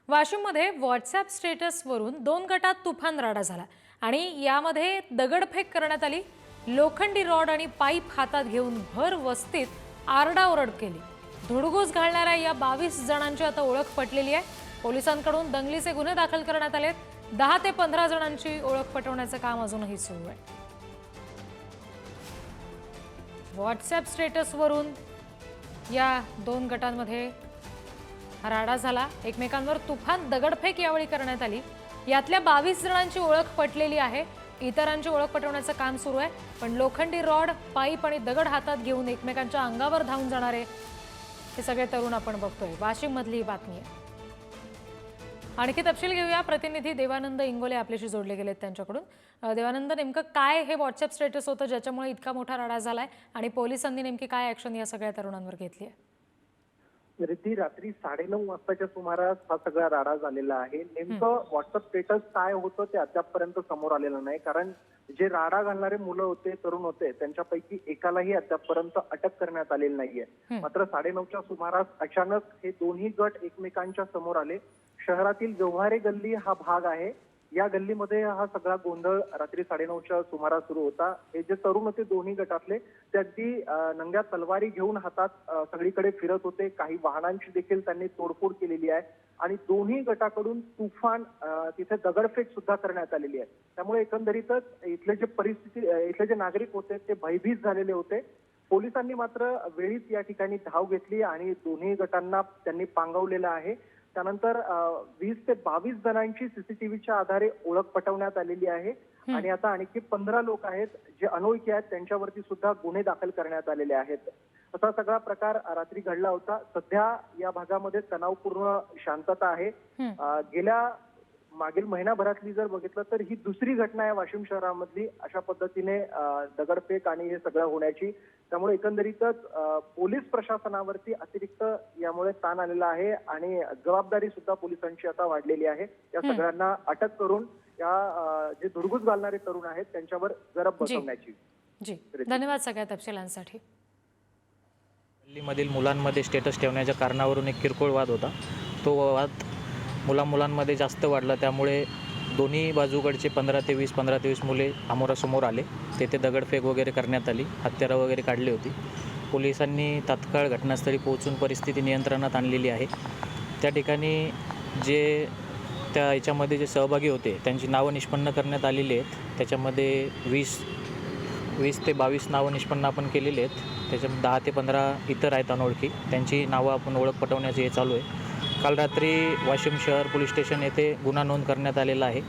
वाशिममध्ये WhatsApp स्टेटसवरून 2 गटात तुफान राडा झाला आणि यामध्ये दगडफेक करण्यात आली। लोखंडी रॉड आणि पाईप हातात घेऊन भर वस्तीत आरडाओरड केली। धुडगूस घालणाऱ्या या 22 जणांची आता ओळख पटलेली आहे। पोलिसांकडून दंगलीचे गुन्हे दाखल करण्यात आले। 10 ते 15 जणांची ओळख पटवण्याचं काम अजूनही सुरू आहे। व्हॉट्सॲप स्टेटसवरून या 2 गटांमध्ये राडा झाला। एकमेकांवर तुफान दगडफेक यावेळी करण्यात आली। यातल्या 22 जणांची ओळख पटलेली आहे। इतरांची ओळख पटवण्याचं काम सुरू आहे। पण लोखंडी रॉड, पाईप आणि दगड हातात घेऊन एकमेकांच्या अंगावर धावून जाणारे हे सगळे तरुण आपण बघतोय। वाशिम मधली बातमी आहे। आणखी तपशील घेऊया। प्रतिनिधी देवानंद इंगोले आपल्याशी जोडले गेलेत त्यांच्याकडून। देवानंद, नेमकं काय हे व्हॉट्सॲप स्टेटस होतं ज्याच्यामुळे इतका मोठा राडा झालाय आणि पोलिसांनी नेमकी काय ॲक्शन या सगळ्या तरुणांवर घेतली आहे? रिद्धी, रात्री 9:30 वाजताच्या सुमारास हा सगळा राडा झालेला आहे। नेमकं व्हॉट्सअप स्टेटस काय होतं ते अद्यापपर्यंत समोर आलेलं नाही, कारण जे राडा घालणारे मुलं होते, तरुण होते, त्यांच्यापैकी एकालाही अद्यापपर्यंत अटक करण्यात आलेली नाहीये। मात्र 9:30च्या सुमारास अचानक हे दोन्ही गट एकमेकांच्या समोर आले। शहरातील व्यवहारे गल्ली हा भाग आहे। या गल्लीमध्ये हा सगळा गोंधळ रात्री 9:30च्या सुमारास सुरू होता। हे जे तरुण होते दोन्ही गटातले, ते अगदी नंग्या तलवारी घेऊन हातात सगळीकडे फिरत होते। काही वाहनांची देखील त्यांनी तोडफोड केलेली आहे आणि दोन्ही गटाकडून तुफान तिथे दगडफेक सुद्धा करण्यात आलेली आहे। त्यामुळे एकंदरीतच इथले जे नागरिक होते ते भयभीत झालेले होते। पोलिसांनी मात्र वेळीच या ठिकाणी धाव घेतली आणि दोन्ही गटांना त्यांनी पांगवलेलं आहे। त्यानंतर 20 ते 22 जणांची सीसीटीव्हीच्या आधारे ओळख पटवण्यात आलेली आहे आणि आता आणखी 15 लोक आहेत जे अनोळखी आहेत, त्यांच्यावरती सुद्धा गुन्हे दाखल करण्यात आलेले आहेत। असा सगळा प्रकार रात्री घडला होता। सध्या या भागामध्ये तणावपूर्ण शांतता आहे। मागील महिनाभरातली जर बघितलं तर ही दुसरी घटना आहे वाशिम शहरामधली अशा पद्धतीने दगडफेक आणि हे सगळं होण्याची। त्यामुळे एकंदरीतच पोलीस प्रशासनावरती अतिरिक्त यामुळे ताण आलेला आहे आणि जबाबदारी सुद्धा पोलिसांची आता वाढलेली आहे। या सगळ्यांना अटक करून या जे धुडगूस घालणारे तरुण आहेत त्यांच्यावर जरब बसवण्याची। धन्यवाद सगळ्या तपशिलांसाठी। दिल्लीमधील मुलांमध्ये स्टेटस ठेवण्याच्या कारणावरून एक किरकोळ वाद होता। तो वाद मुलांमध्ये जास्त वाढला, त्यामुळे दोन्ही बाजूकडचे 15 ते 20 मुले समोरासमोर आले। तेथे दगडफेक वगैरे करण्यात आली, हत्यारं वगैरे काढली होती। पोलिसांनी तात्काळ घटनास्थळी पोहोचून परिस्थिती नियंत्रणात आणलेली आहे। त्या ठिकाणी याच्यामध्ये जे सहभागी होते त्यांची नावं निष्पन्न करण्यात आलेली आहेत। त्याच्यामध्ये 20 ते 22 नावं निष्पन्न आपण केलेली आहेत। त्याच्यामध्ये 10 ते 15 इतर आहेत अनोळखी, त्यांची नावं आपण ओळख पटवण्याचे हे चालू आहे। काल रात्री वाशिम शहर पोलीस स्टेशन येथे गुन्हा नोंद करण्यात आलेला आहे।